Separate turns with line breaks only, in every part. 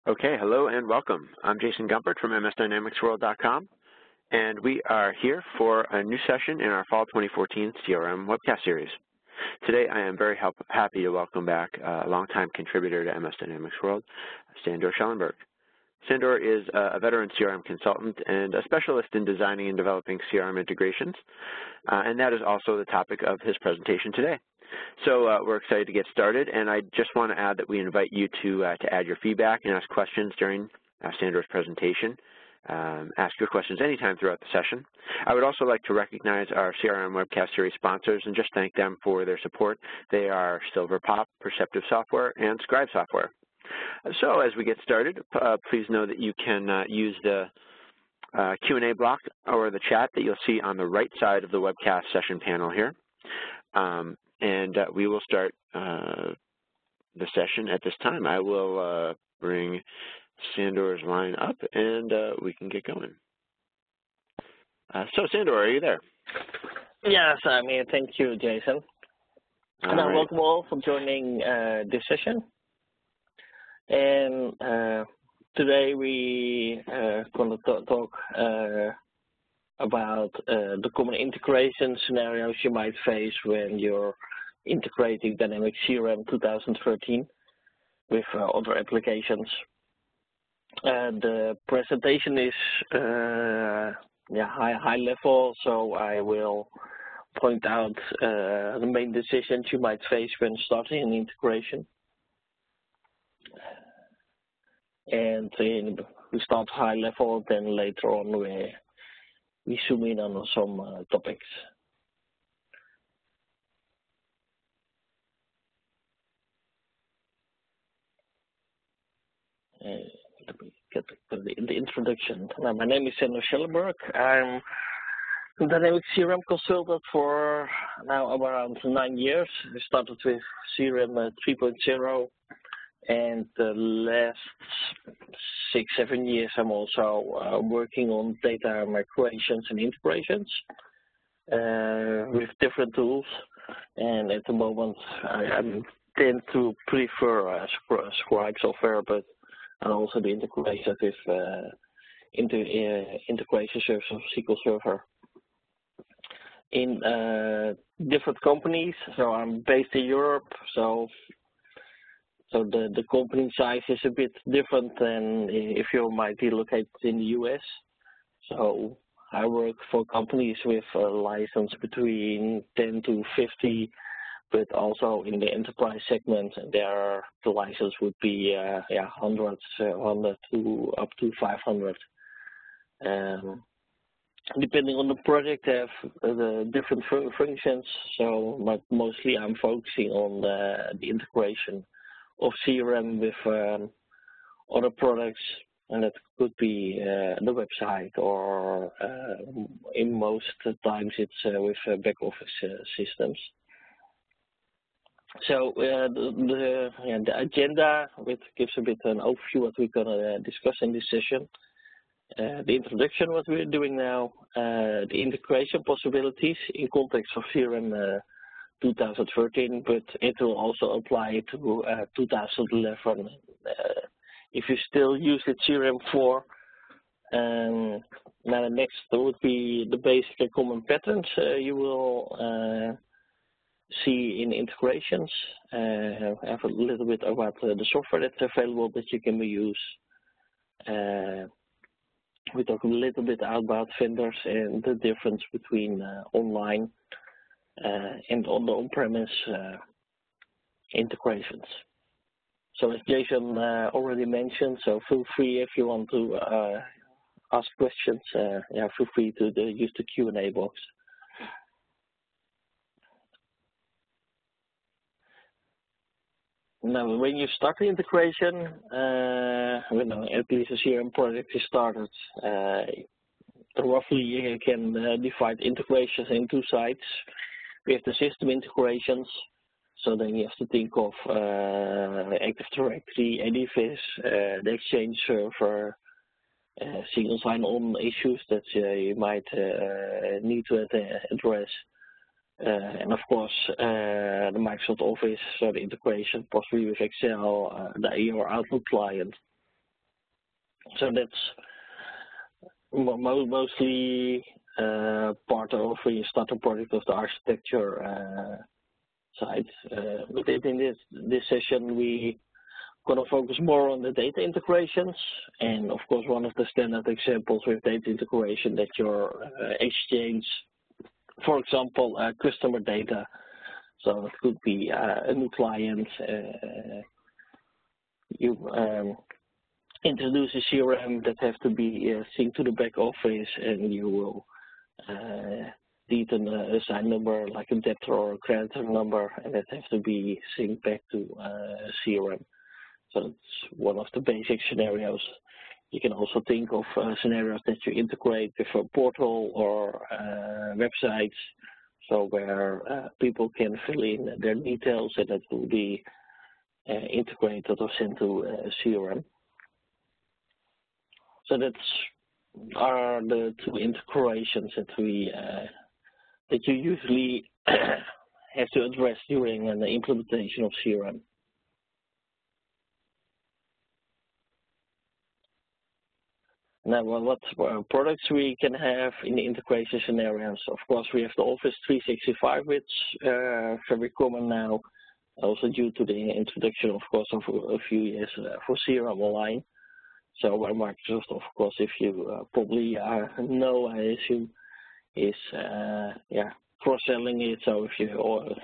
Okay, hello and welcome. I'm Jason Gumpert from MSDynamicsWorld.com, and we are here for a new session in our Fall 2014 CRM webcast series. Today, I am very happy to welcome back a longtime contributor to MS Dynamics World, Sandor Schellenberg. Sandor is a veteran CRM consultant and a specialist in designing and developing CRM integrations, and that is also the topic of his presentation today. So we're excited to get started, and I just want to add that we invite you to add your feedback and ask questions during Sandor's presentation. Ask your questions anytime throughout the session. I would also like to recognize our CRM webcast series sponsors and just thank them for their support. They are SilverPop, Perceptive Software, and Scribe Software. So as we get started, please know that you can use the Q&A block or the chat that you'll see on the right side of the webcast session panel here. And we will start the session at this time. I will bring Sandor's line up, and we can get going. So, Sandor, are you there?
Yes, I'm here. Thank you, Jason. And I welcome all for joining this session. And today we going to talk about the common integration scenarios you might face when you're integrating Dynamics CRM 2013 with other applications. The presentation is high level, so I will point out the main decisions you might face when starting an integration. And we start high level, then later on we zoom in on some topics. Let me get the introduction. Now, my name is Sandor Schellenberg. I'm a Dynamics CRM consultant for now around 9 years. I started with CRM 3.0, and the last 6-7 years I'm also working on data migrations and integrations with different tools. And at the moment I tend to prefer Scribe software, but and also the integration with integration service of SQL Server in different companies. So I'm based in Europe, so the company size is a bit different than if you might be located in the US. So I work for companies with a license between 10 to 50. But also in the enterprise segment, the license would be 100 to up to 500. Depending on the project, they have the different functions. So, but mostly I'm focusing on the integration of CRM with other products, and that could be the website, or in most times it's with back office systems. So the agenda, which gives a bit an overview what we're going to discuss in this session. The introduction, what we're doing now, the integration possibilities in context of CRM 2013, but it will also apply to 2011. If you still use the CRM 4, now the next would be the basic and common patterns you will see in integrations, have a little bit about the software that's available that you can use. We talk a little bit about vendors and the difference between online and on-premise integrations. So as Jason already mentioned, so feel free if you want to ask questions, feel free to use the Q&A box. Now, when you start the integration, when at least a CRM project is started, roughly you can divide integrations in two sides. We have the system integrations, so then you have to think of Active Directory, ADFIS, the Exchange server, single sign-on issues that you might need to address. And of course, the Microsoft Office, so the integration possibly with Excel, the your Outlook client. So that's mostly part of when you start a project of the architecture side. But in this session, we going to focus more on the data integrations, and of course, one of the standard examples with data integration that your exchange, for example, customer data. So it could be a new client. You introduce a CRM that have to be synced to the back office, and you will need an assigned number like a debtor or a creditor number, and that has to be synced back to CRM. So it's one of the basic scenarios. You can also think of scenarios that you integrate with a portal or websites, so where people can fill in their details, and that will be integrated or sent to CRM. So that's are the two integrations that we that you usually have to address during an implementation of CRM. Now, what products we can have in the integration scenarios? Of course, we have the Office 365, which very common now, also due to the introduction, of course, of a few years for CRM Online. So Microsoft, of course, if you probably know, I assume, is cross-selling it. So if you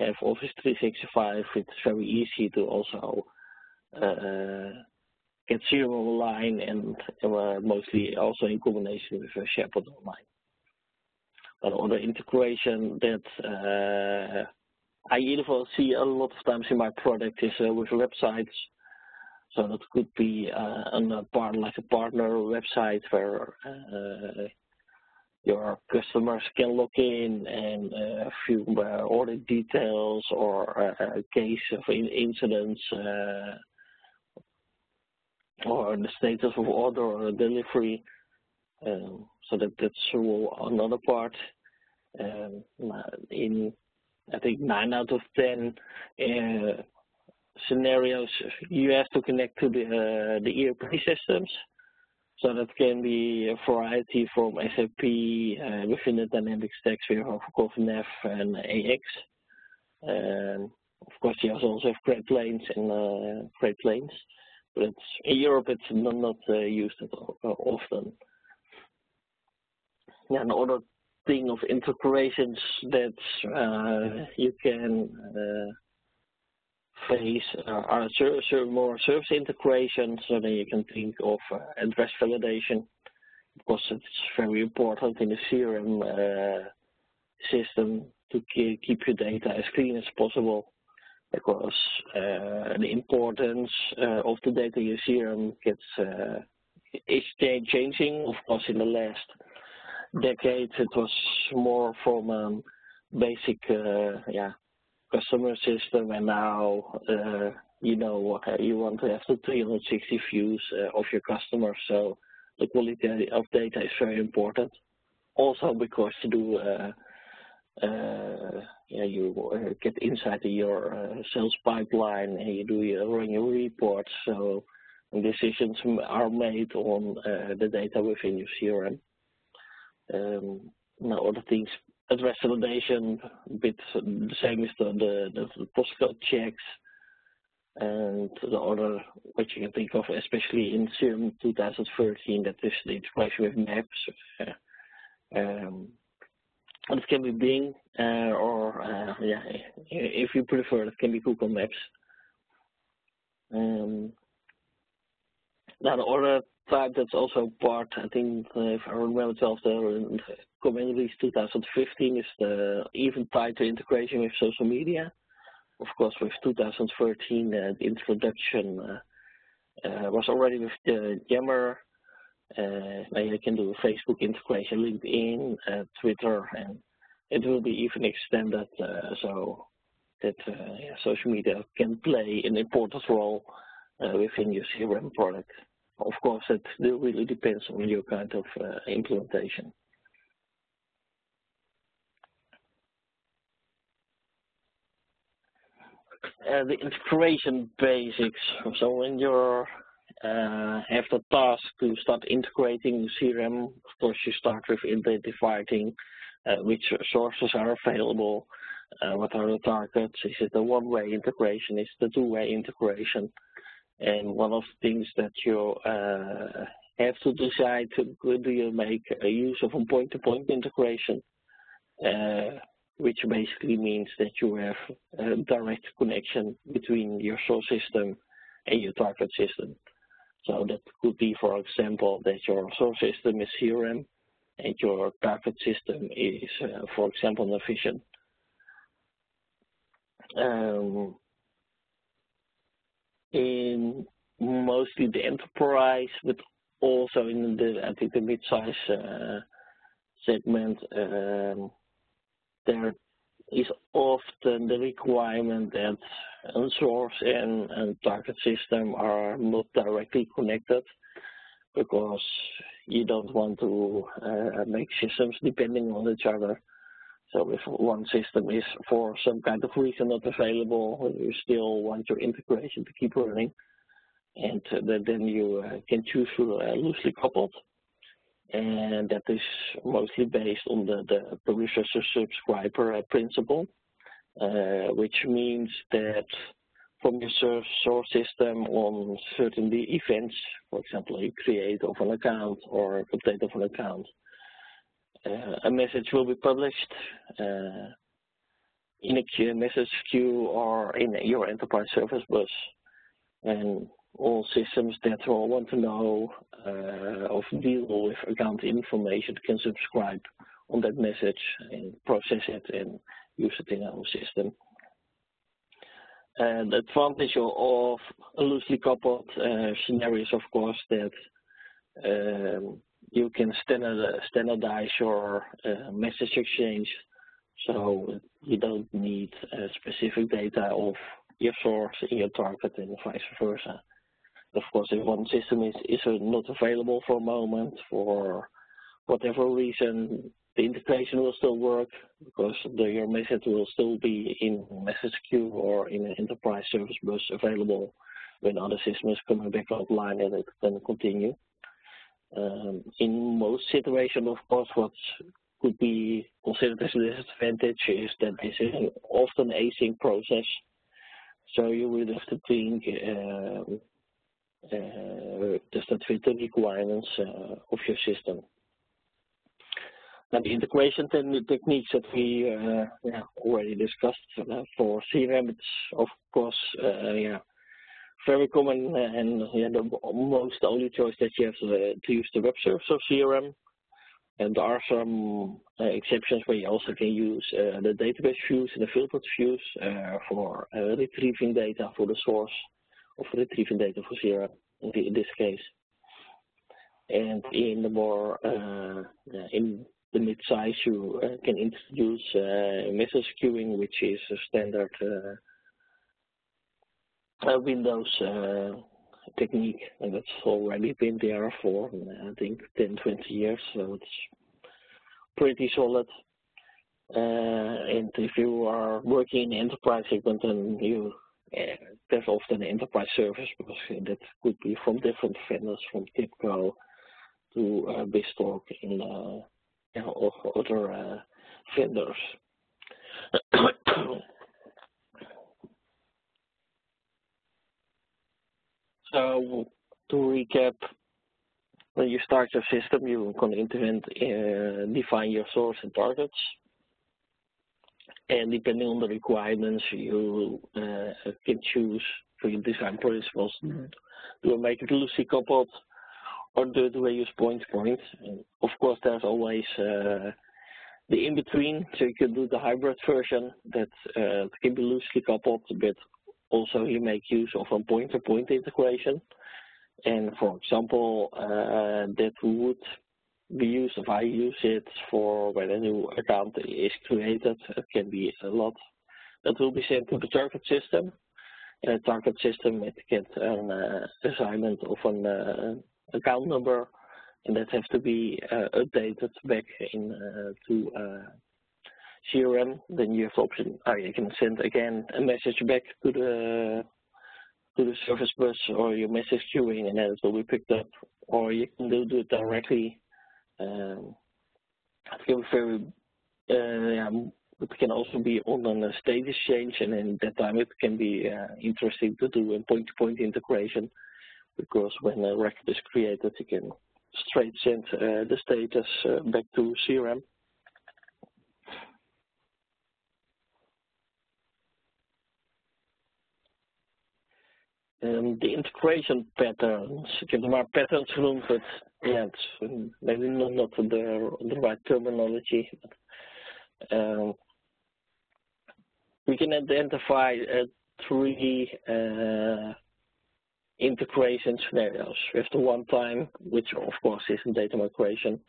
have Office 365, it's very easy to also get CRM Online, and mostly also in combination with SharePoint Online. But other integration that I even see a lot of times in my product is with websites. So that could be like a partner website where your customers can log in and view order details or a case of incidents or the status of order or delivery. So that's another part. In I think 9 out of 10 scenarios, you have to connect to the ERP systems. So that can be a variety from SAP within the Dynamics stacks. We have, of course, NEF and AX. Of course, you also have Great Plains and Great Plains. But in Europe, it's not used often. Yeah, another thing of integrations that you can face are more service integrations, so then you can think of address validation, because it's very important in the CRM system to keep your data as clean as possible, because the importance of the data in your CRM is changing. Of course, in the last decade, it was more from basic customer system, and now you want to have the 360 views of your customers. So the quality of data is very important. Also because to do you get insight in your sales pipeline, and you run your reports. So decisions are made on the data within your CRM. Now other things. Address validation, a bit the same as the postcode checks, and the other, what you can think of, especially in CRM 2013, that is the integration with maps. It can be Bing, or if you prefer, it can be Google Maps. Now the other type that's also part, I think, if I remember well, the command release 2015 is the even tighter integration with social media. Of course, with 2013, the introduction was already with the Yammer. Now you can do Facebook integration, LinkedIn, Twitter, and it will be even extended so that social media can play an important role within your CRM product. Of course, it really depends on your kind of implementation. The integration basics. So when you're have the task to start integrating CRM. Of course, you start with identifying which sources are available, what are the targets, is it a one-way integration, is it a two-way integration, and one of the things that you have to decide, do you make a use of a point-to-point integration, which basically means that you have a direct connection between your source system and your target system. So that could be, for example, that your source system is CRM and your target system is, for example, Navision. In mostly the enterprise, but also in the, I think, the mid-size segment, there is often the requirement that a source and target system are not directly connected, because you don't want to make systems depending on each other. So if one system is for some kind of reason not available, you still want your integration to keep running, and then you can choose loosely coupled. And that is mostly based on the publisher-subscriber principle, which means that from your source system on certain events, for example, a create of an account or update of an account, a message will be published in a message queue or in your enterprise service bus. And all systems that will want to know or deal with account information can subscribe on that message and process it and use it in our system. And the advantage of a loosely coupled scenario is, of course, that you can standardize your message exchange, so you don't need specific data of your source and your target and vice versa. Of course, if one system is not available for a moment, for whatever reason, the integration will still work, because your message will still be in message queue or in an enterprise service bus available when other systems coming back online, and it can continue. In most situations, of course, what could be considered as a disadvantage is that this is often an async process. So you would have to think, does that fit the requirements of your system? And the integration techniques that we already discussed for CRM, it's of course very common, and the most only choice that you have to use the web service of CRM. And there are some exceptions where you also can use the database views and the filtered views for retrieving data for the source, or for retrieving data for CRM in this case. And in the more in the mid-size, you can introduce message queuing, which is a standard Windows technique, and that's already been there for I think 10-20 years, so it's pretty solid. And if you are working in the enterprise segment, then there's often an enterprise service, because that could be from different vendors, from TIBCO to BizTalk and other vendors. So to recap, when you start your system, you can define your source and targets. And depending on the requirements, you can choose for your design principles. Do I make it loosely coupled, or do I use point-to-point? Of course, there's always the in-between, so you can do the hybrid version that can be loosely coupled, but also you make use of a point-to-point integration. And for example, that would be used, if I use it for when a new account is created, it can be a lot that will be sent to the target system. And the target system, it gets an assignment of an account number, and that has to be updated back to CRM. Then you have the option, you can send again a message back to the service bus or your message queuing, and then it will be picked up, or you can do it directly. It can be it can also be on a state exchange, and in that time it can be interesting to do a point-to-point integration, because when a record is created, you can straight send the status back to CRM. The integration patterns, there are patterns run, but yeah, it's maybe not the right terminology. We can identify 3 integration scenarios. We have the one-time, which of course is data migration.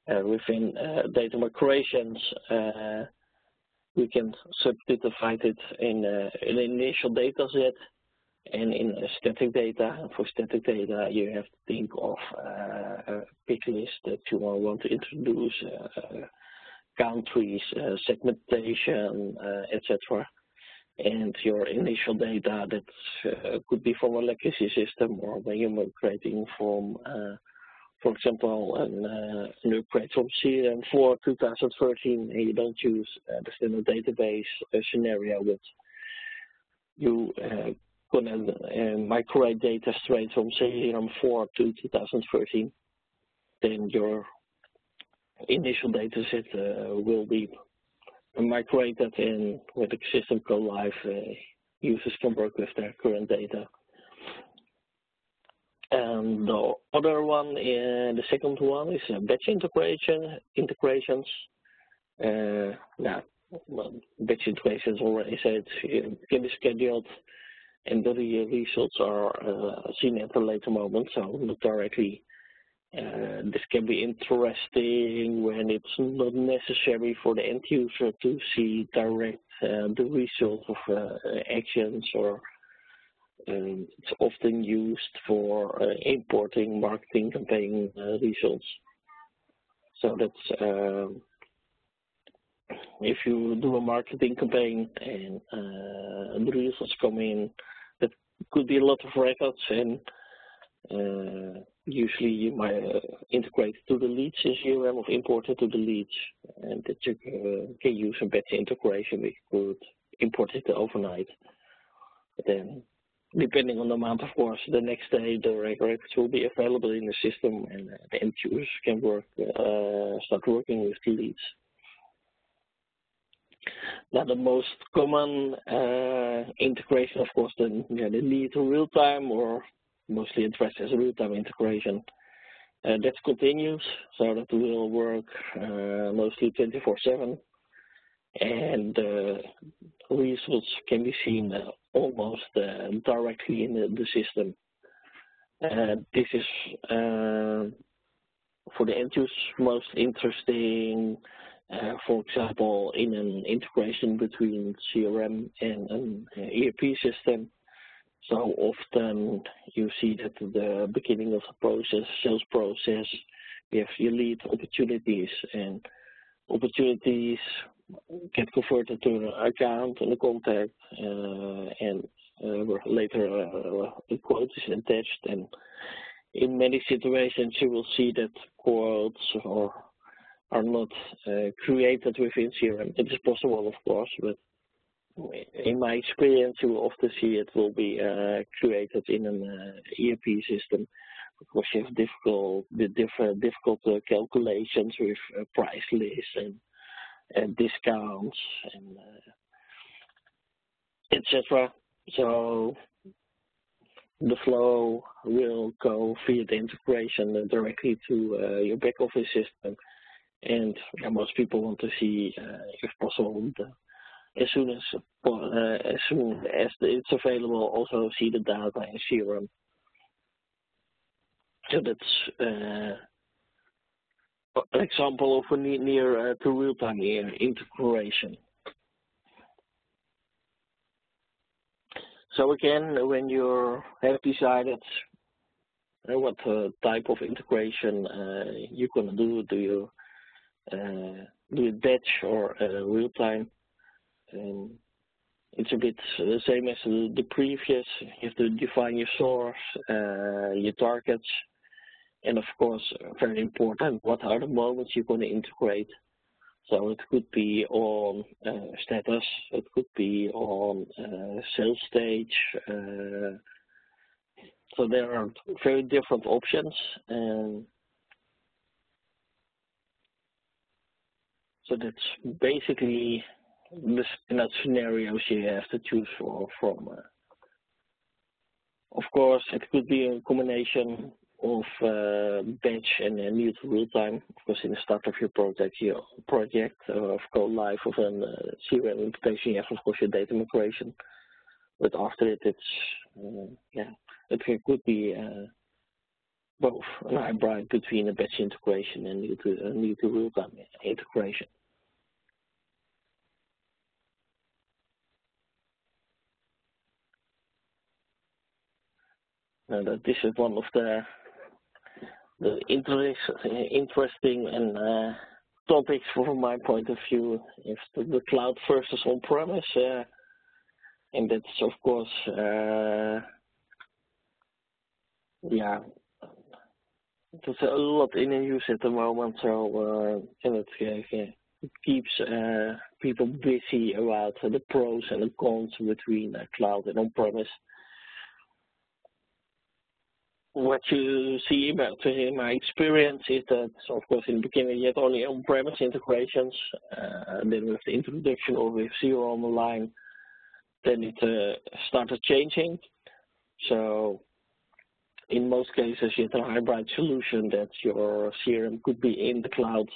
Within data migrations, we can subdivide it in an initial data set and in static data. And for static data, you have to think of a big list that you want to introduce, countries, segmentation, etc. And your initial data that could be from a legacy system, or when you're migrating from, for example, an upgrade from CRM 4 2013, and you don't use the standard database scenario, but you gonna migrate data straight from CRM 4 to 2013, then your initial data set will be migrated, and when the system go live, users can work with their current data. And the other one, the second one, is batch integrations. Batch integrations already said it can be scheduled, and the results are seen at a later moment, so not directly. This can be interesting when it's not necessary for the end user to see direct the result of actions, or it's often used for importing marketing campaign results. So that's if you do a marketing campaign and the results come in, that could be a lot of records, and usually you might integrate to the leads in CRM, or import it to the leads, and that you can use a batch integration. We could import it overnight. But then, depending on the amount, of course, the next day the records will be available in the system, and the end users can start working with the leads. Now, the most common integration, of course, the lead to real-time, or mostly addressed as a real-time integration. That continues, so that will work mostly 24/7, and results can be seen almost directly in the system. This is for the end users most interesting, for example, in an integration between CRM and an ERP system. So often you see that at the beginning of the process, sales process, you have your lead opportunities, and opportunities get converted to an account and a contact, and later a quote is attached. And in many situations, you will see that quotes are not created within CRM. It is possible, of course, but in my experience, you will often see it will be created in an ERP system, because you have difficult calculations with price lists and discounts and etc. So the flow will go via the integration directly to your back office system, and most people want to see, if possible, as soon as it's available, also see the data in CRM. So that's an example of a near to real-time integration. So again, when you have decided what type of integration you're going to do you do it batch or real-time? It's a bit the same as the previous. You have to define your source, your targets, and of course, very important, what are the moments you're going to integrate. So it could be on status, it could be on sales stage. So there are very different options. So that's basically the standard scenarios you have to choose from. Of course, it could be a combination of batch and new to real time. Of course, in the start of your project of go live of a CRM implementation, you have of course your data migration. But after it, it could be both an hybrid between a batch integration and new to real time integration. This is one of the interesting and topics from my point of view is the cloud versus on-premise, and that's of course there's a lot in use at the moment, so and it keeps people busy about the pros and the cons between cloud and on-premise. What you see in my experience is that, of course, in the beginning you had only on-premise integrations, and then with the introduction of CRM Online, then it started changing. So in most cases you had a hybrid solution that your CRM could be in the cloud,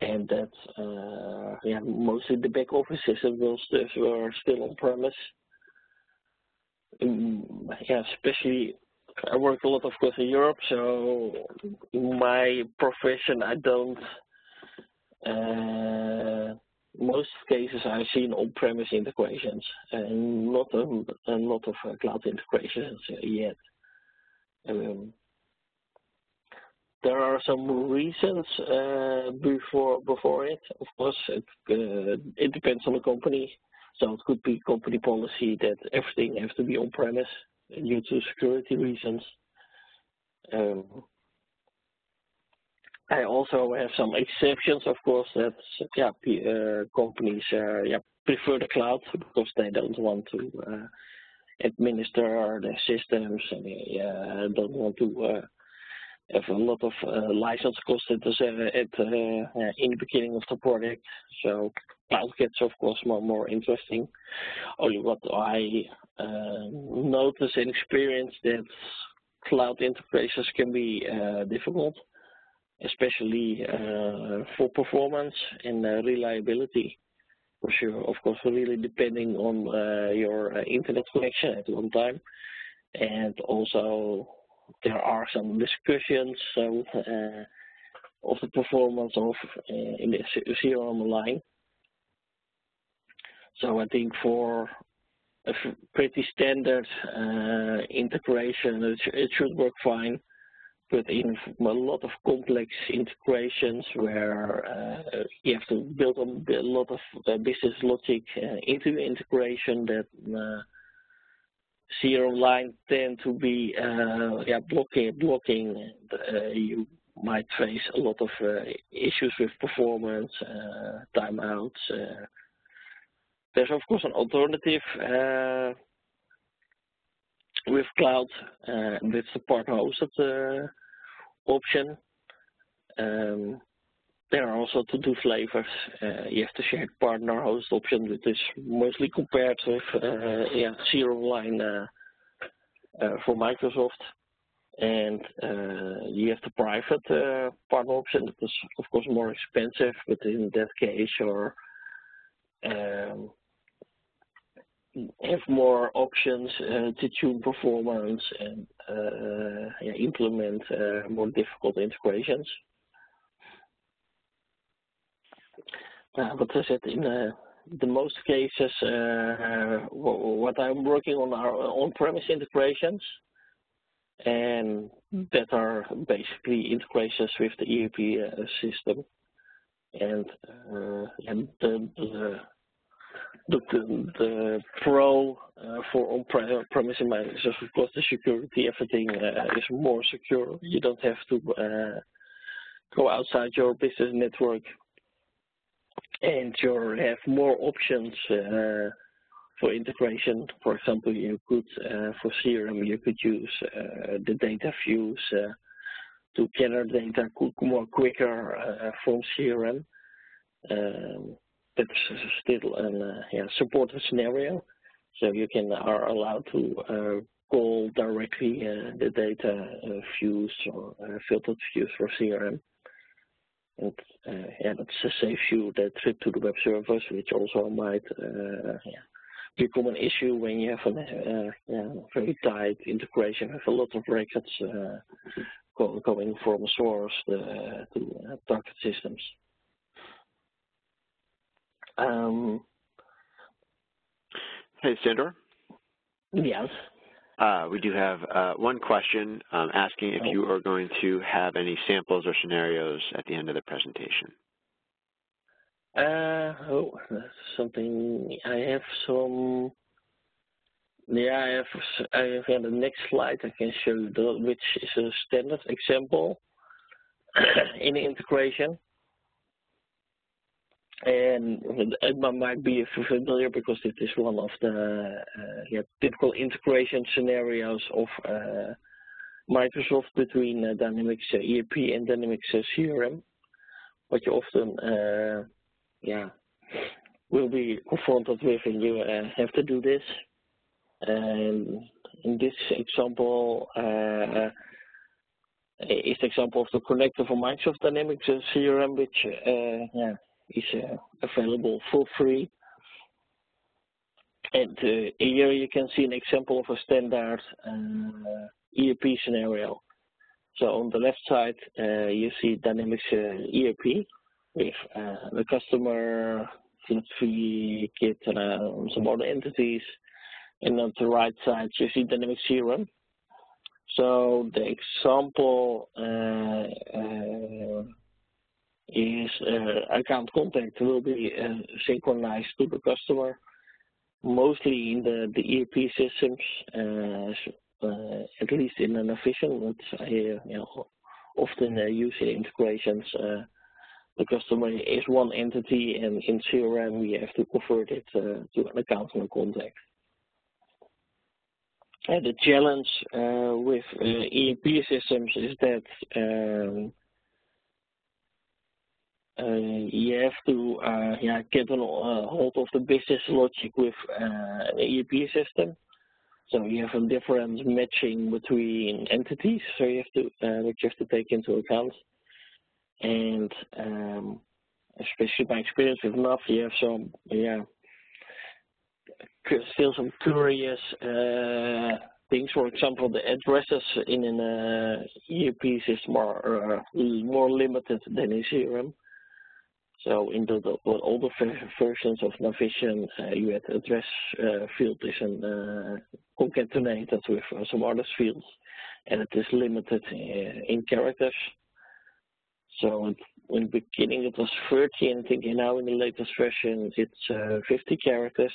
and that mostly the back office systems were still on-premise. Especially I work a lot, of course, in Europe, so in my profession, I don't. Most cases I've seen on-premise integrations and not a lot of cloud integrations yet. There are some reasons before it. Of course, it depends on the company. So it could be company policy that everything has to be on-premise due to security reasons. I also have some exceptions, of course, that companies prefer the cloud because they don't want to administer their systems and don't want to have a lot of license costs in the beginning of the project. So cloud gets, of course, more interesting. Only what I notice and experience that cloud integrations can be difficult, especially for performance and reliability. Because you're, of course, really depending on your internet connection at one time. And also there are some discussions of the performance of in the CRM Online. So I think for a pretty standard integration, it should work fine. But in a lot of complex integrations where you have to build a lot of business logic into the integration, that CRM Online tend to be blocking. You might face a lot of issues with performance, timeouts. There's of course an alternative with cloud. That's the partner-hosted option. There are also two flavors. You have the shared partner-hosted option, which is mostly compared with CRM Online for Microsoft, and you have the private partner option. That is of course more expensive, but in that case, you're have more options to tune performance and implement more difficult integrations. But as I said, in the most cases, what I'm working on are on-premise integrations, and that are basically integrations with the ERP system. And the pro for on-premise environments is, of course, the security. Everything is more secure. You don't have to go outside your business network, and you have more options for integration. For example, you could for CRM you could use the data views to gather data more quicker from CRM. That's still a supported scenario, so you are allowed to call directly the data views or filtered views for CRM. And that saves you the trip to the web service, which also might become an issue when you have a very tight integration with a lot of records going from source to target systems.
Hey, Sandor?
Yes.
We do have one question asking if you are going to have any samples or scenarios at the end of the presentation.
That's something I have some. Yeah, I have on the next slide. I can show you which is a standard example in the integration. And it might be familiar because it is one of the typical integration scenarios of Microsoft between Dynamics ERP and Dynamics CRM. What you often will be confronted with, and you have to do this. And in this example, is the example of the connector for Microsoft Dynamics CRM, which is available for free. And here you can see an example of a standard ERP scenario. So on the left side, you see Dynamics ERP with the customer, flat fee, kit, and some other entities. And on the right side, you see Dynamics CRM. So the example is account contact will be synchronized to the customer, mostly in the ERP systems, at least in an efficient, but often use in integrations. The customer is one entity, and in CRM we have to convert it to an account and a contact. The challenge with ERP systems is that you have to get a hold of the business logic with an ERP system. So you have a different matching between entities, so you have to which you have to take into account. And especially my experience with NAV, you have some still some curious things. For example, the addresses in an ERP system are more limited than in CRM. So in the older versions of Navision, you had address field is concatenated with some other fields, and it is limited in characters. So in the beginning it was 30, and I think now in the latest version it's 50 characters.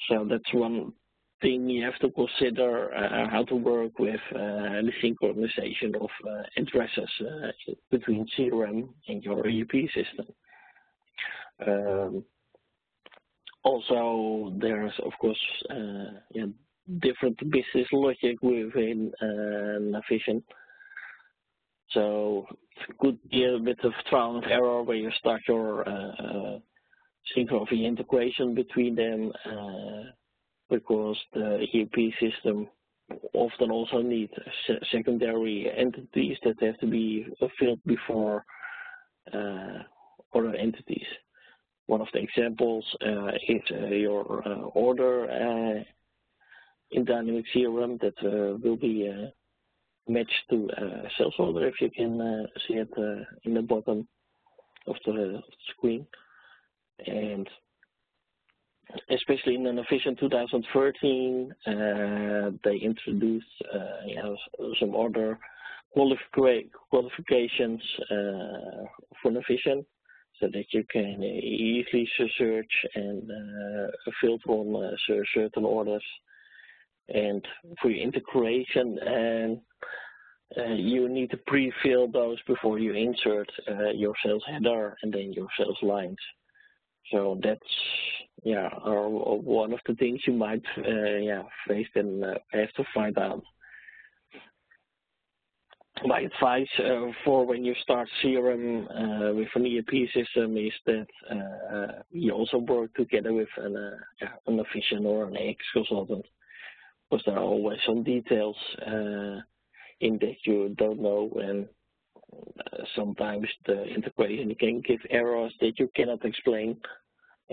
So that's one thing you have to consider, how to work with the synchronization of addresses between CRM and your ERP system. Also, there's of course different business logic within Navision. So it could be a bit of trial and error where you start your integration between them, because the ERP system often also need secondary entities that have to be filled before other entities. One of the examples is your order in Dynamics CRM that will be matched to sales order, if you can see it in the bottom of the screen. And especially in Navision 2013, they introduced some other qualifications for Navision. so that you can easily search and filter on certain orders. And for your integration, you need to pre-fill those before you insert your sales header and then your sales lines. So that's one of the things you might face and have to find out. My advice for when you start CRM with an ERP system is that you also work together with an efficient or an ex-consultant, because there are always some details in that you don't know, and sometimes the integration can give errors that you cannot explain,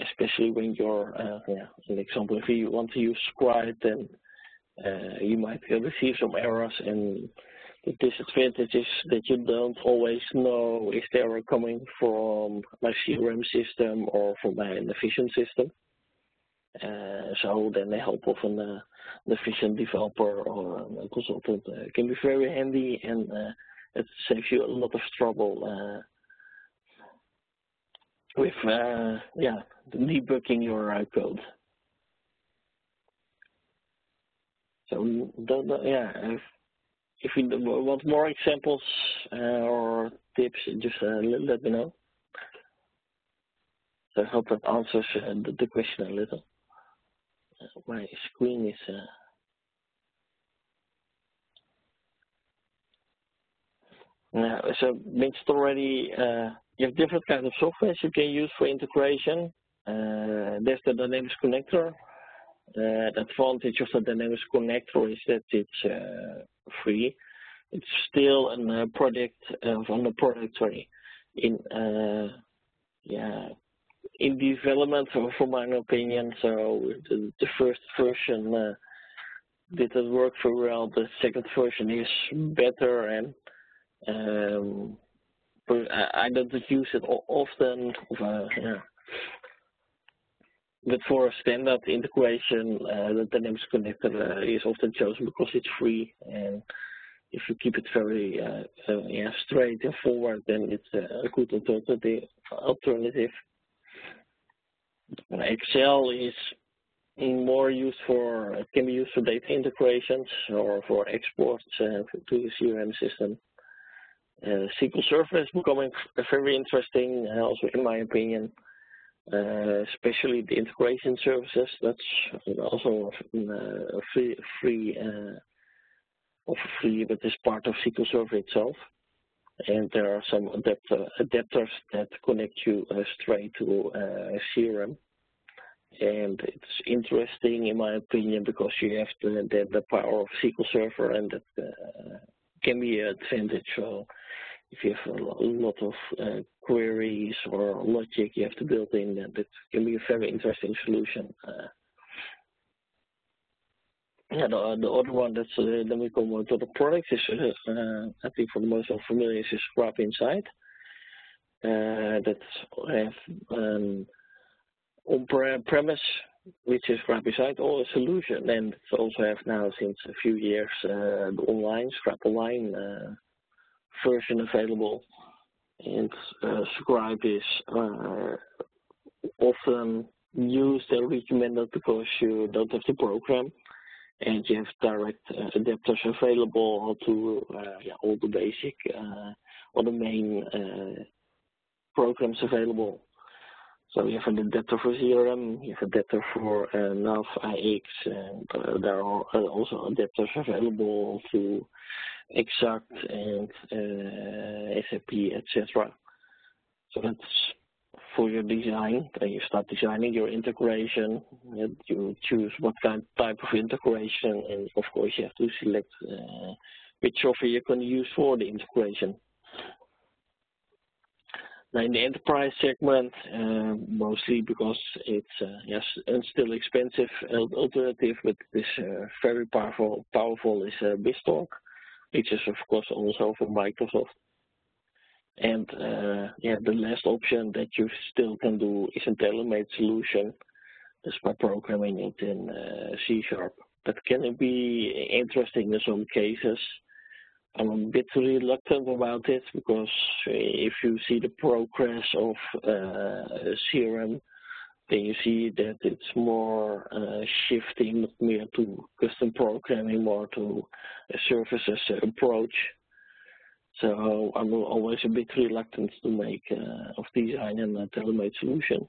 especially when you're, an example, if you want to use Scribe, then you might receive some errors, and the disadvantage is that you don't always know if they are coming from my CRM system or from my efficient system. So then the help of an efficient developer or a consultant can be very handy, and it saves you a lot of trouble with debugging your code. So if you want more examples or tips, just let me know. So I hope that answers the question a little. My screen is so mentioned already. You have different kinds of software you can use for integration. There's the Dynamics connector. The advantage of the Dynamics connector is that it's free. It's still a product on the product, in development, for my opinion. So the first version didn't work very well. The second version is better, and but I don't use it often. But for a standard integration, the Dynamics connector is often chosen because it's free, and if you keep it very straight and forward, then it's a good alternative. Excel is more used can be used for data integrations or for exports to the CRM system. SQL Server is becoming very interesting, also in my opinion. Especially the integration services. That's also free, but it's part of SQL Server itself. And there are some adapters that connect you straight to CRM. And it's interesting, in my opinion, because you have the power of SQL Server, and that can be an advantage. So if you have a lot of queries or logic you have to build in, that can be a very interesting solution. The other one that's then we come to the products is, I think for the most familiar, is Scribe Inside. That have on-premise, which is Scribe Inside, or a solution, and it's also have now since a few years the online Scribe Online version available. And Scribe is often used and recommended because you don't have to program, and you have direct adapters available to all the basic, all the main programs available. So you have an adapter for CRM, you have an adapter for Nav, IX, and there are also adapters available to Exact and SAP, etc. So that's for your design. You start designing your integration. You choose what type of integration, and of course you have to select which software you're going to use for the integration. Now in the enterprise segment, mostly because it's still expensive alternative, but this very powerful is BizTalk, which is of course also from Microsoft. And the last option that you still can do is a tailor-made solution, just by programming it in C#. That can be interesting in some cases, I'm a bit reluctant about it because if you see the progress of CRM, then you see that it's more shifting not mere to custom programming, more to a services approach. So I'm always a bit reluctant to make of design and a tailor-made solution.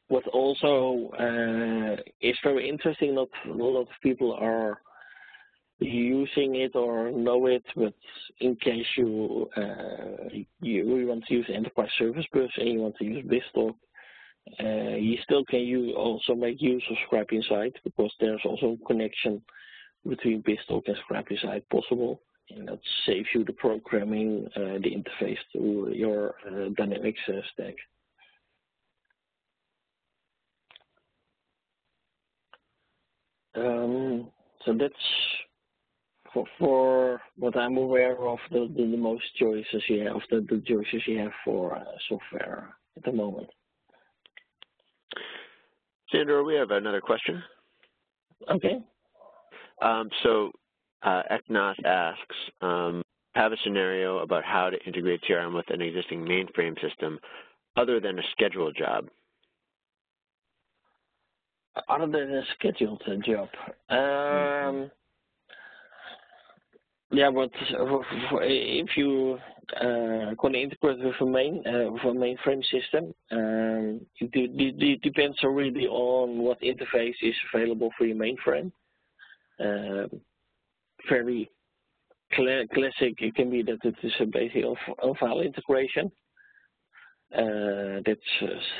What also is very interesting, not a lot of people are using it or know it, but in case you want to use Enterprise Service Bus and you want to use BizTalk, you still can also make use of Scribe Insight, because there's also a connection between BizTalk and Scribe Insight possible, and that saves you the programming, the interface to your Dynamics stack. So that's for what I'm aware of the most choices you have, the choices you have for software at the moment.
Sandra, we have another question.
Okay.
So Eknath asks, have a scenario about how to integrate CRM with an existing mainframe system other than a scheduled job.
Other than a scheduled job. Yeah, but if you can integrate with a mainframe system, it depends already on what interface is available for your mainframe. Very classic, it can be that it is basically a file integration. That's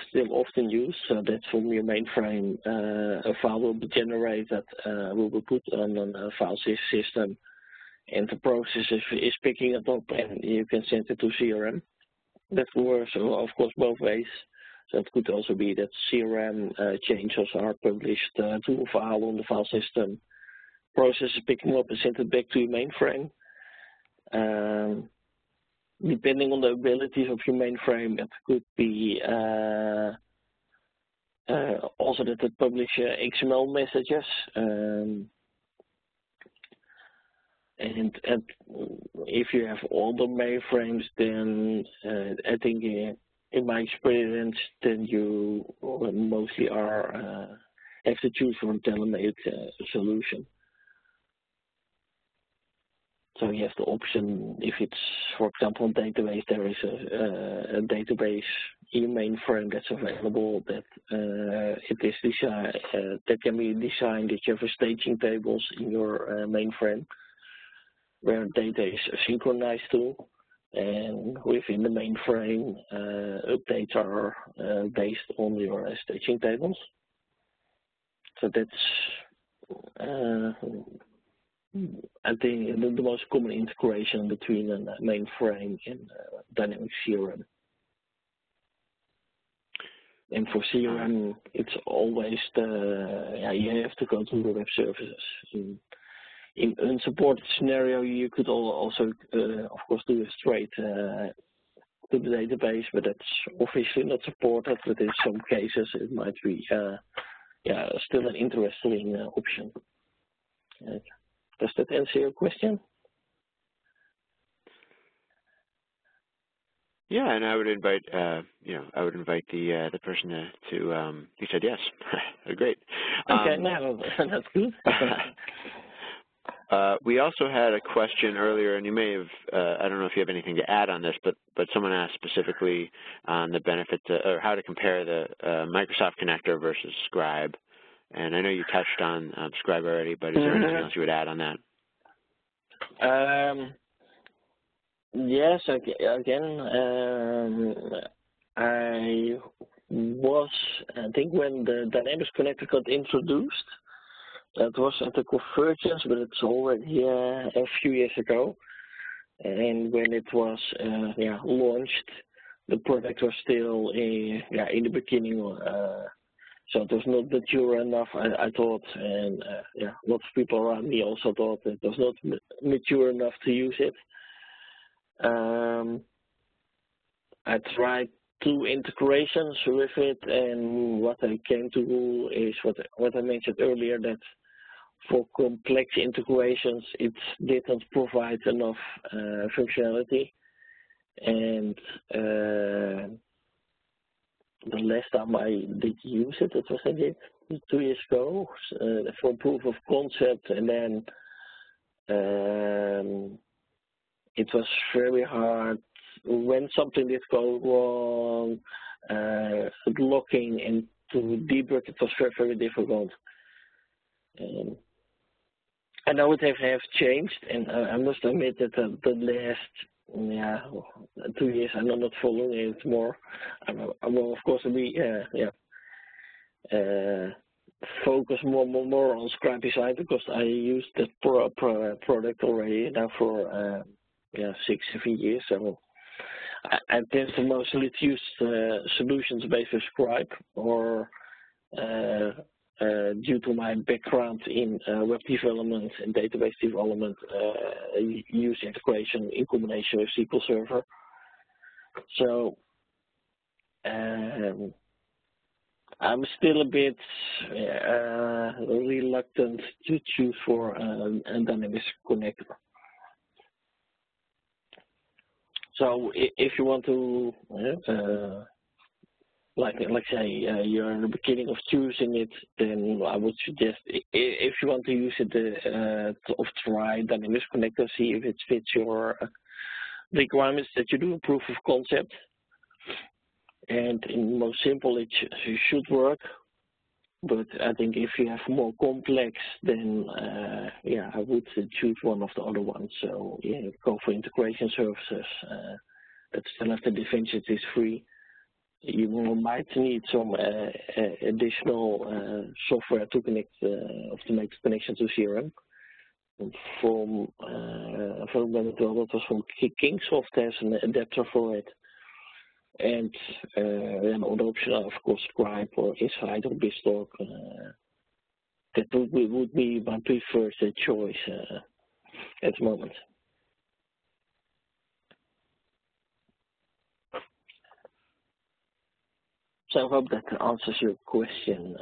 still often used, so that from your mainframe, a file will be generated, will be put on a file system, and the process is picking it up, and you can send it to CRM. That works, of course, both ways. So it could also be that CRM changes are published to a file on the file system. Process is picking up and sent it back to your mainframe. Depending on the abilities of your mainframe, it could be also that it publishes XML messages. And if you have older mainframes, then I think in my experience, then you mostly have to choose from a tailor-made solution. So you have the option, if it's, for example, a database, there is a database in your mainframe that's available that it is designed, that can be designed that you have staging tables in your mainframe where data is synchronized to, and within the mainframe, updates are based on your staging tables. So that's I think the most common integration between a mainframe and Dynamics CRM. And for CRM, it's always you have to go to the web services. In unsupported scenario, you could also, of course, do it straight to the database, but that's officially not supported. But in some cases, it might be still an interesting option. Does that answer your question?
Yeah, and I would invite, the person to he said yes. Great.
Okay, no, that's good.
We also had a question earlier, and you may have, I don't know if you have anything to add on this, but someone asked specifically on the benefit or how to compare the Microsoft connector versus Scribe. And I know you touched on Scribe already, but is there anything else you would add on that?
Yes, again, I think when the Dynamics connector got introduced, that was at the Convergence, but it's already a few years ago. And when it was launched, the product was still in the beginning. So it was not mature enough, I thought, and a lot of people around me also thought that it was not mature enough to use it. I tried 2 integrations with it, and what I came to is what I mentioned earlier, that for complex integrations, it didn't provide enough functionality. And the last time I did use it, it was I did 2 years ago for proof of concept, and then it was very hard when something did go wrong. Looking and to debug it was very, very difficult. I know it have changed, and I must admit that the last 2 years I'm not following it more. I will of course be focus more on scribe design, because I used that product already now for 6-7 years. So I tend to mostly use solutions based with Scribe, or due to my background in web development and database development, use integration in combination with SQL Server. So I'm still a bit reluctant to choose for a Dynamics connector. So if you want to, like say, you're in the beginning of choosing it, then I would suggest, if you want to use it, try Dynamics connector, see if it fits your requirements, that you do a proof of concept. And in most simple, it should work. But I think if you have more complex, then I would choose one of the other ones. So go for integration services. That still have the advantage is free. You might need some additional software to connect, to make the connection to CRM. From that was from Kingsoft has an adapter for it. And another option, of course, Scribe or Insight or BizTalk. That would be my preferred choice at the moment. So I hope that answers your question.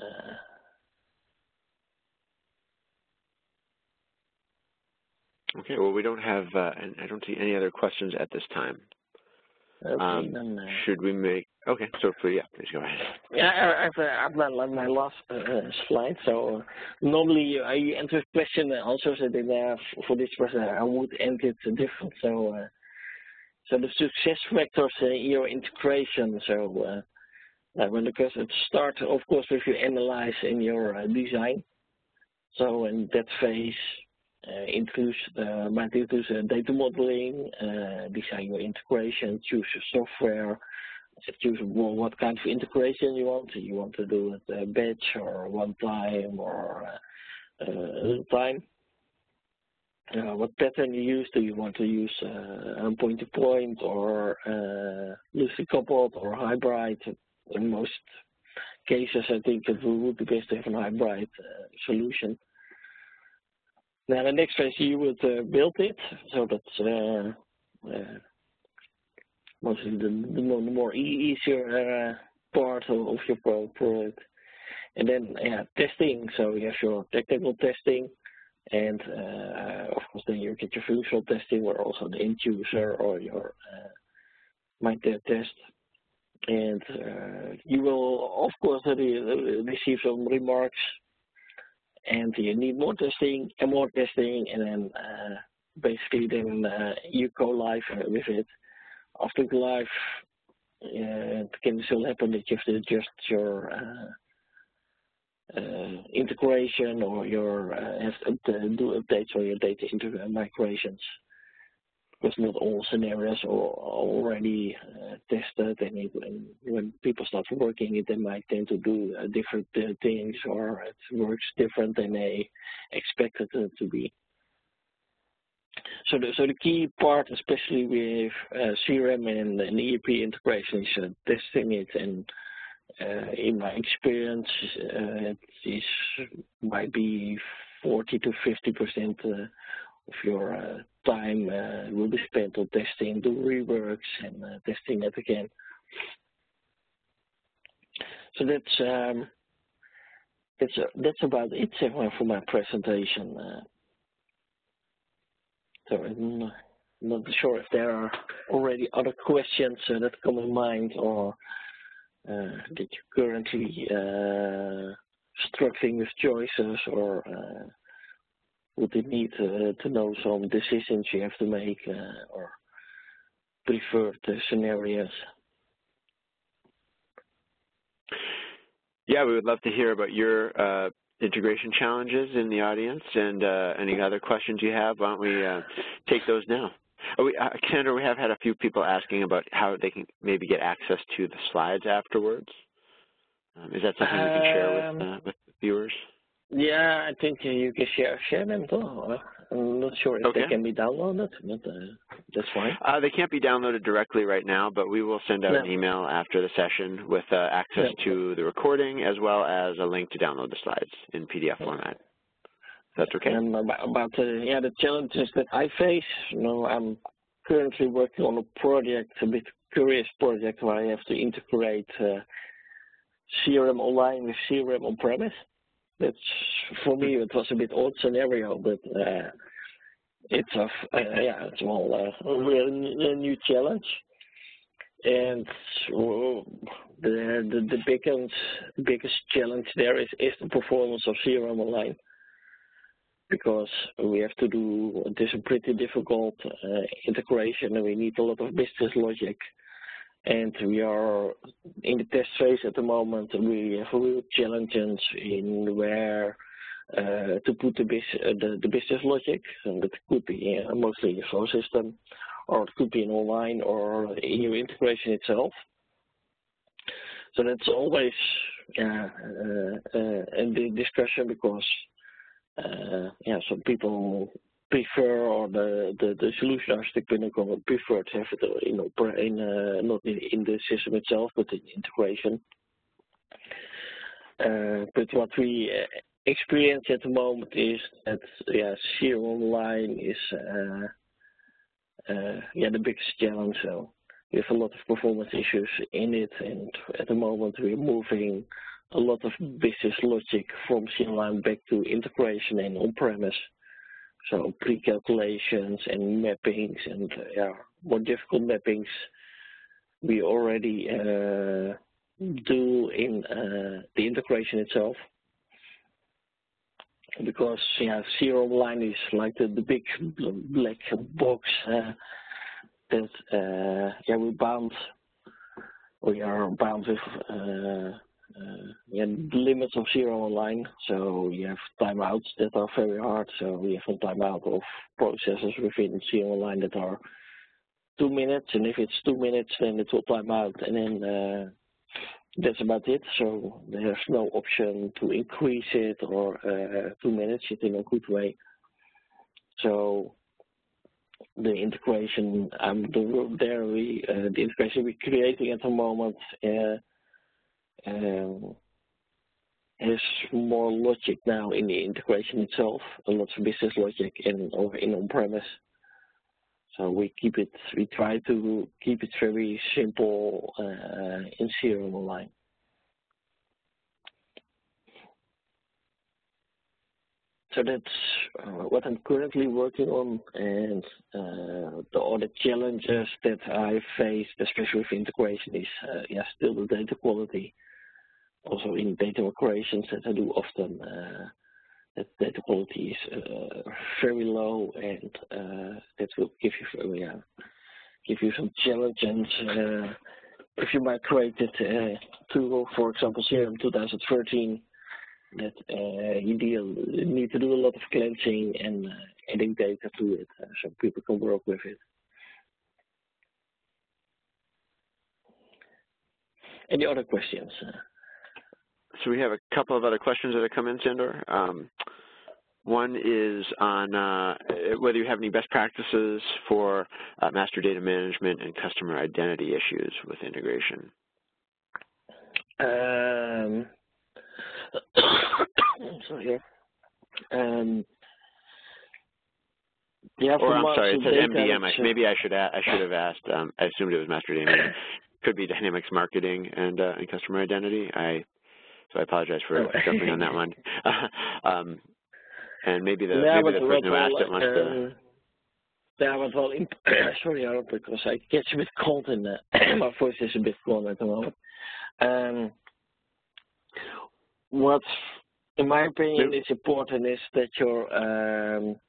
Okay, well, we don't have, and I don't see any other questions at this time.
Okay, then,
should we make, okay, so please go ahead.
Yeah, I've my last slide. So normally you enter question and answers, and then for this person I would end it different. So the success factors in your integration. So when the person starts, of course, with your analyze in your design. So in that phase, might include data modeling, design your integration, choose your software, choose what kind of integration you want. You want to do it batch or one time or real time. What pattern you use? Do you want to use point-to-point or loosely coupled or hybrid? In most cases, I think it would be best to have a hybrid solution. Now, the next phase, you would build it, so that's mostly the more easier part of your product. And then testing, so you have your technical testing, and of course then you get your functional testing, where also the end user or your might test. And you will, of course, receive some remarks. And you need more testing, and then basically then you go live with it. After go live, it can still happen that you have to adjust your integration, or your have to do updates on your data into migrations. Because not all scenarios are already tested, and when people start working, they might tend to do different things, or it works different than they expected it to be. So the key part, especially with CRM and ERP integration, is testing it. And in my experience, it might be 40 to 50% of your time will be spent on testing, do reworks, and testing it again. So that's that's about it for my presentation. So I'm not sure if there are already other questions that come in mind, or that you're currently struggling with choices, or would you need to know some decisions you have to make, or preferred scenarios?
Yeah, we would love to hear about your integration challenges in the audience, and any other questions you have. Why don't we take those now? Cassandra, we have had a few people asking about how they can maybe get access to the slides afterwards. Is that something you can share with the viewers?
Yeah, I think you can share them too. I'm not sure if they can be downloaded, but that's fine.
They can't be downloaded directly right now, but we will send out an email after the session with access to the recording, as well as a link to download the slides in PDF format. That's okay?
And about the challenges that I face, I'm currently working on a project, a bit curious project, where I have to integrate CRM Online with CRM on-premise. That's, for me, it was a bit odd scenario, but it's a real new challenge. And the biggest challenge there is the performance of CRM Online, because we have to do this pretty difficult integration, and we need a lot of business logic. And we are in the test phase at the moment. We have real challenges in where to put the business logic, and that could be mostly your phone system, or it could be in online or in your integration itself. So that's always in the discussion, because some people prefer, or the solution architect would prefer to have it not in the system itself, but in integration. But what we experience at the moment is that CRM Online is the biggest challenge. So we have a lot of performance issues in it, and at the moment we're moving a lot of business logic from CRM Online back to integration and on-premise. So pre-calculations and mappings, and more difficult mappings we already do in the integration itself. Because CRM Online is like the big black box that we are bound with the limits of CRM Online. So you have timeouts that are very hard. So we have a timeout of processes within CRM Online that are 2 minutes, and if it's 2 minutes, then it will time out, and then that's about it. So there's no option to increase it or 2 minutes in a good way. So the integration the integration we're creating at the moment has more logic now in the integration itself, a lot of business logic in on-premise. So we try to keep it very simple in CRM Online. So that's what I'm currently working on, and the other challenges that I face, especially with integration, is still the data quality. Also in data migrations that I do often, that data quality is very low, and that will give you some challenge. And if you migrate it to, for example, CRM 2013, that you need to do a lot of cleansing and adding data to it, so people can work with it. Any other questions?
So we have a couple of other questions that have come in, Sandor. One is on whether you have any best practices for master data management and customer identity issues with integration.
Sorry.
Or I'm sorry, it says MDM. Maybe I should have asked. I assumed it was master data management. Could be Dynamics marketing and customer identity. So I apologize for jumping on that one. And maybe the person who asked it wants to.
Yeah, but well, sorry, because I get a bit cold and my voice is a bit gone at the moment. What, in my opinion, is important is that you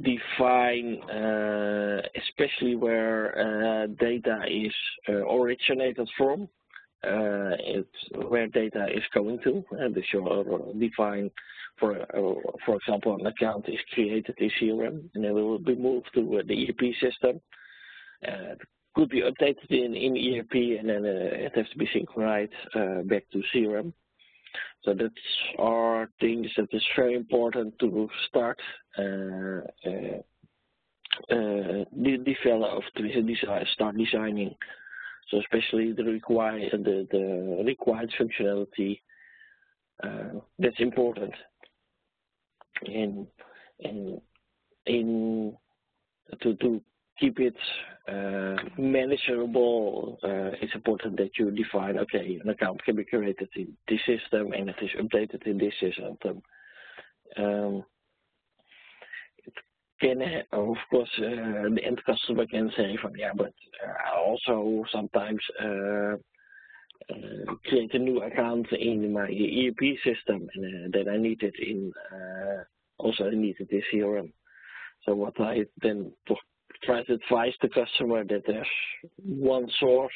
define, especially where data is originated from, where data is going to, and this you define. For example, an account is created in CRM and it will be moved to the ERP system. It could be updated in ERP and then it has to be synchronized back to CRM. So that's are things that is very important to start start designing. So especially the required functionality, that's important. And to keep it manageable, it's important that you define, okay, an account can be created in this system and it is updated in this system. It can, of course, the end customer can say, yeah, but also sometimes create a new account in my ERP system, and then I need it in also I need it in CRM. So what I then try to advise the customer that there's one source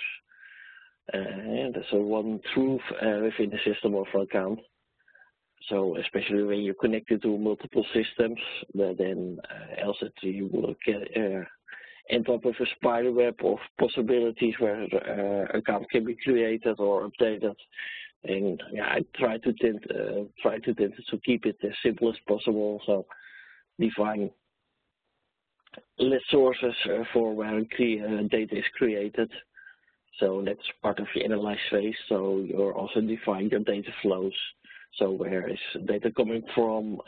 and there's one truth within the system of an account. So especially when you connect it to multiple systems, then else you will end up with a spider web of possibilities where account can be created or updated. And yeah, I try to keep it as simple as possible. So define less sources for where data is created. So that's part of the analyze phase. So you're also defining your data flows. So where is data coming from,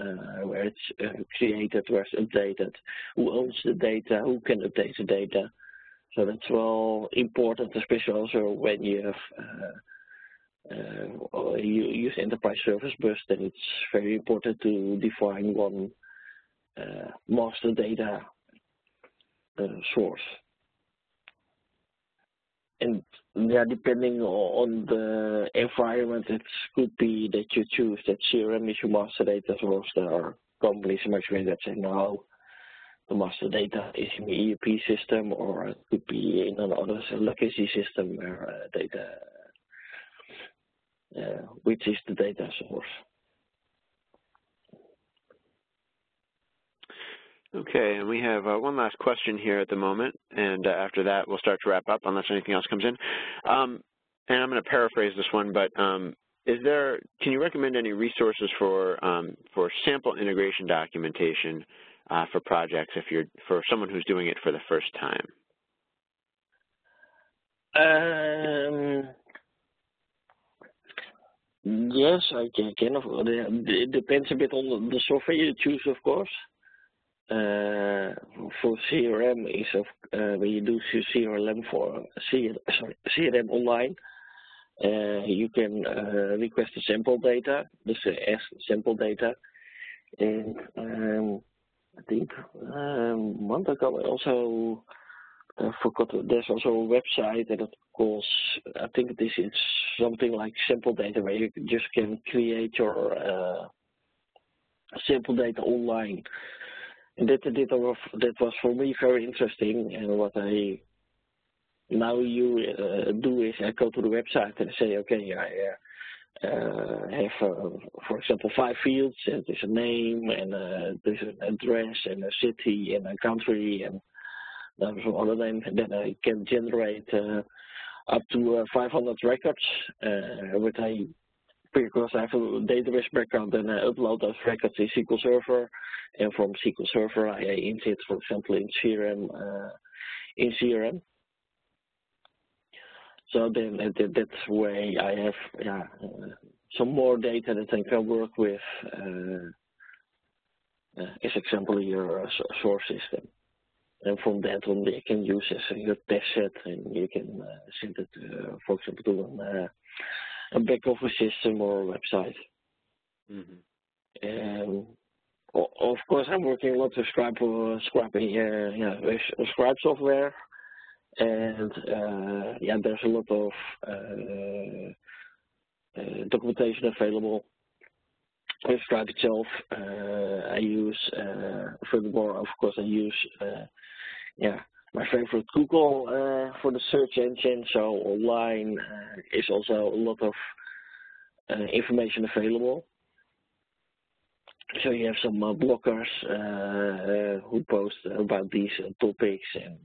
where it's created, where it's updated, who owns the data, who can update the data. So that's well important, especially also when you have you use enterprise service bus, then it's very important to define one master data source. And yeah, depending on the environment, it could be that you choose that CRM is your master data source. There are companies in my experience that say no, the master data is in the ERP system, or it could be in another legacy system where data, which is the data source.
Okay, and we have one last question here at the moment, and after that we'll start to wrap up unless anything else comes in. And I'm going to paraphrase this one, but can you recommend any resources for sample integration documentation for projects for someone who's doing it for the first time?
Yes, I can. It depends a bit on the software you choose, of course. For CRM is when you do CRM CRM Online, you can request the sample data, ask sample data, and I think a month ago I also forgot. There's also a website that it calls, I think this is something like sample data, where you just can create your sample data online. And that was for me very interesting, and what I now do is I go to the website and say, okay, I have, for example, 5 fields, and there's a name, and there's an address, and a city, and a country, and there's some other name, and then I can generate up to 500 records, because I have a database background, and I upload those records in SQL Server, and from SQL Server I insert, for example, in CRM. So then that way I have some more data that I can work with, as example your source system. And from that on, you can use as your test set, and you can send it, for example, to a back office system or a website. Of course, I'm working a lot with Scribe software, and there's a lot of documentation available. With Scribe itself, I use furthermore, of course, I use my favorite Google for the search engine. So online is also a lot of information available. So you have some bloggers who post about these topics, and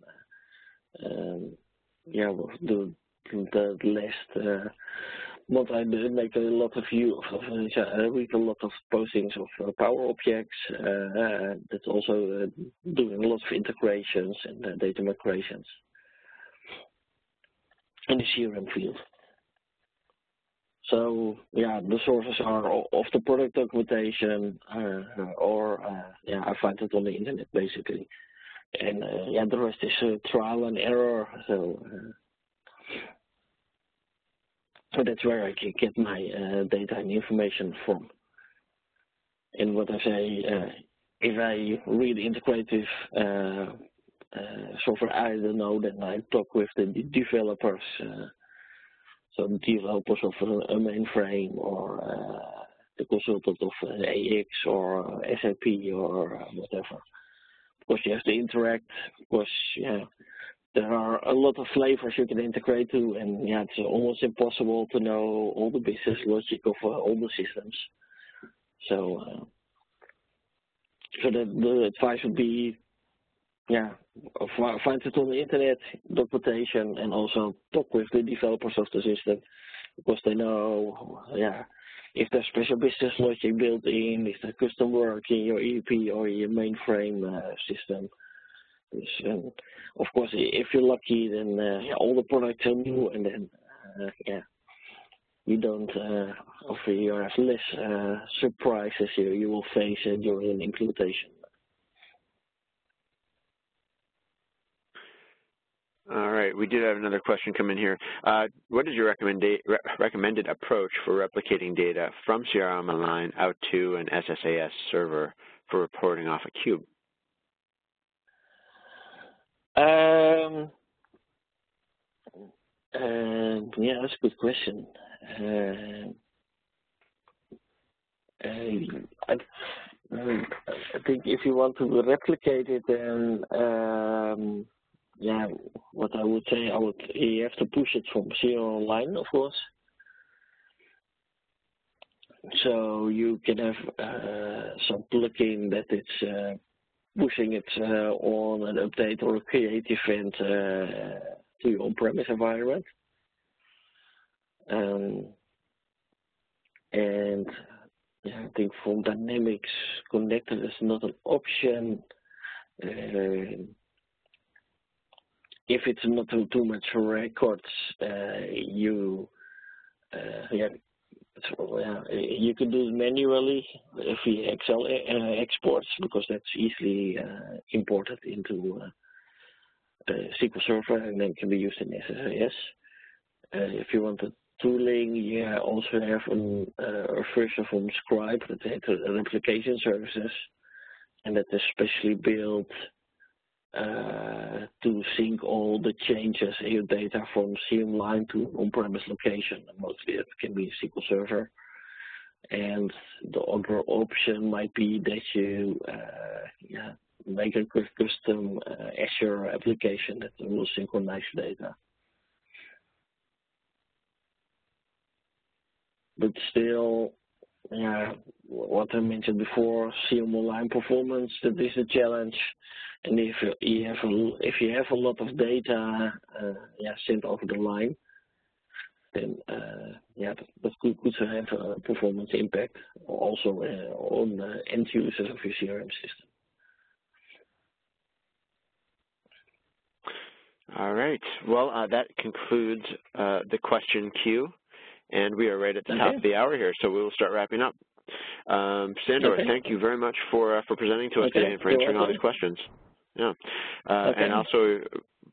the last month I make a lot of read a lot of postings of Power Objects. That's also doing a lot of integrations and data migrations in the CRM field. So the sources are of the product documentation, or I find it on the internet basically, and the rest is trial and error. So that's where I can get my data and information from. And what I say, if I read integrative software, I don't know, then I talk with the developers. So the developers of a mainframe, or the consultant of AX or SAP or whatever. Because you have to interact, because there are a lot of flavors you can integrate to, and it's almost impossible to know all the business logic of all the systems. So, the advice would be, find it on the internet, documentation, and also talk with the developers of the system, because they know, if there's special business logic built in, if there's custom work in your ERP or your mainframe system. And of course, if you're lucky, then all the products are new, and then you don't, you have less surprises you will face during an implementation.
All right, we did have another question come in here. What is your recommended approach for replicating data from CRM Online out to an SSAS server for reporting off a cube?
That's a good question. I think if you want to replicate it, then what I would say, you have to push it from CRM Online, of course. So you can have some plugin that it's pushing it on an update or a create event to your on-premise environment. And I think from Dynamics Connected is not an option. If it's not too much records, you can do it manually via Excel exports, because that's easily imported into SQL Server and then can be used in SSAS. If you want the tooling, you also have a version from Scribe that has replication services, and that is specially built to sync all the changes in your data from CRM Online to on-premise location. Mostly it can be SQL Server. And the other option might be that you make a custom Azure application that will synchronize data. But still, what I mentioned before, CRM Online performance, that is a challenge. And if you have a lot of data sent over the line, then that could have a performance impact also on end users of your CRM system.
All right. Well, that concludes the question queue, and we are right at the top of the hour here, so we will start wrapping up. Sandor, thank you very much for presenting to us today and for answering all these questions. And also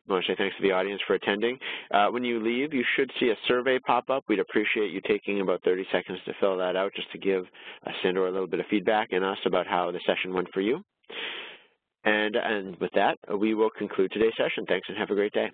I want to say thanks to the audience for attending. When you leave, you should see a survey pop up. We'd appreciate you taking about 30 seconds to fill that out just to give Sandor a little bit of feedback and us about how the session went for you. And with that, we will conclude today's session. Thanks and have a great day.